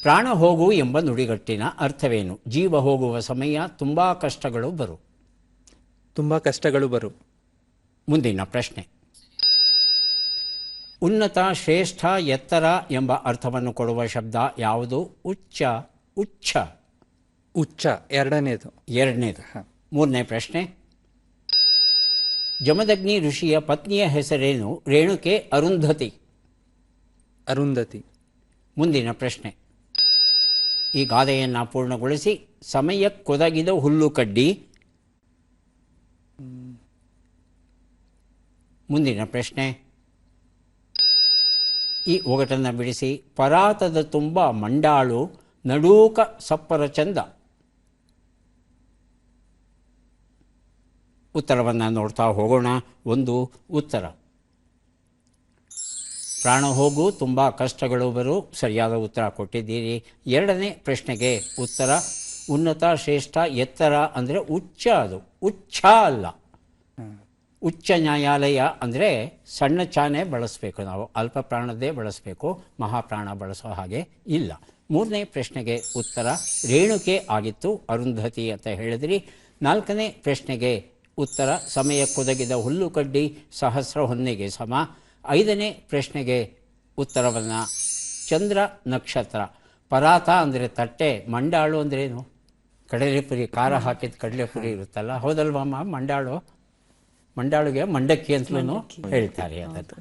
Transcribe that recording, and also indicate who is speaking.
Speaker 1: ಪ್ರಾಣ ಹೋಗು ಎಂಬ ನುಡಿಗಟ್ಟಿನ ಅರ್ಥವೇನು? ಜೀವ ಹೋಗುವ ಸಮಯ ತುಂಬ ಕಷ್ಟಗಳು ಬರು.
Speaker 2: ತುಂಬ ಕಷ್ಟಗಳು ಬರು.
Speaker 1: ಮುಂದಿನ ಪ್ರಶ್ನೆ. ಉನ್ನತ, ಶ್ರೇಷ್ಠ, ಎತ್ತರ ಎಂಬ ಅರ್ಥವನ್ನು ಕೊಡುವ ಶಬ್ದ ಯಾವುದು? ಉಚ್ಚ, ಉಚ್ಛ.
Speaker 2: ಉಚ್ಚ ಎರಡನೇದು.
Speaker 1: ಮೂರನೇ ಪ್ರಶ್ನೆ. ಜಮದಗ್ನಿ ಋಷಿಯ ಪತ್ನಿಯ ಹೆಸರೇನು? ರೇಣುಕೆ, ಅರುಂಧತಿ.
Speaker 2: ಅರುಂಧತಿ.
Speaker 1: ಮುಂದಿನ ಪ್ರಶ್ನೆ. ಈ ಗಾದೆಯನ್ನು ಪೂರ್ಣಗೊಳಿಸಿ. ಸಮಯಕ್ಕೊದಗಿದ ಹುಲ್ಲು ಕಡ್ಡಿ. ಮುಂದಿನ ಪ್ರಶ್ನೆ. ಈ ಒಗಟನ್ನು ಬಿಡಿಸಿ. ಪರಾತದ ತುಂಬ ಮಂಡಾಳು, ನಡೂಕ ಸಪ್ಪರ ಚಂದ. ಉತ್ತರವನ್ನು ನೋಡ್ತಾ ಹೋಗೋಣ. ಒಂದು ಉತ್ತರ. ಪ್ರಾಣ ಹೋಗು, ತುಂಬ ಕಷ್ಟಗಳು ಬರು, ಸರಿಯಾದ ಉತ್ತರ ಕೊಟ್ಟಿದ್ದೀರಿ. ಎರಡನೇ ಪ್ರಶ್ನೆಗೆ ಉತ್ತರ ಉನ್ನತ, ಶ್ರೇಷ್ಠ, ಎತ್ತರ ಅಂದರೆ ಉಚ್ಚ. ಅದು ಉಚ್ಛ ಅಲ್ಲ. ಉಚ್ಚ ನ್ಯಾಯಾಲಯ ಅಂದರೆ ಸಣ್ಣ ಚಾನೆ ಬಳಸಬೇಕು, ನಾವು ಅಲ್ಪ ಪ್ರಾಣದ್ದೇ ಬಳಸಬೇಕು, ಮಹಾಪ್ರಾಣ ಬಳಸೋ ಹಾಗೆ ಇಲ್ಲ. ಮೂರನೇ ಪ್ರಶ್ನೆಗೆ ಉತ್ತರ ರೇಣುಕೆ ಆಗಿತ್ತು, ಅರುಂಧತಿ ಅಂತ ಹೇಳಿದ್ರಿ. ನಾಲ್ಕನೇ ಪ್ರಶ್ನೆಗೆ ಉತ್ತರ ಸಮಯಕ್ಕೊದಗಿದ ಹುಲ್ಲು ಕಡ್ಡಿ ಸಹಸ್ರ ಹೊನ್ನೆಗೆ ಸಮ. ಐದನೇ ಪ್ರಶ್ನೆಗೆ ಉತ್ತರವನ್ನು ಚಂದ್ರ ನಕ್ಷತ್ರ. ಪರಾತ ಅಂದರೆ ತಟ್ಟೆ, ಮಂಡಾಳು ಅಂದ್ರೇನು? ಕಡಲೆಪುರಿ, ಖಾರ ಹಾಕಿದ ಕಡಲೆಪುರಿ ಇರುತ್ತಲ್ಲ, ಹೌದಲ್ವಮ್ಮ? ಮಂಡಾಳು, ಮಂಡಾಳಿಗೆ ಮಂಡಕ್ಕಿ ಅಂತಲೂ ಹೇಳ್ತಾರೆ ಅದನ್ನು.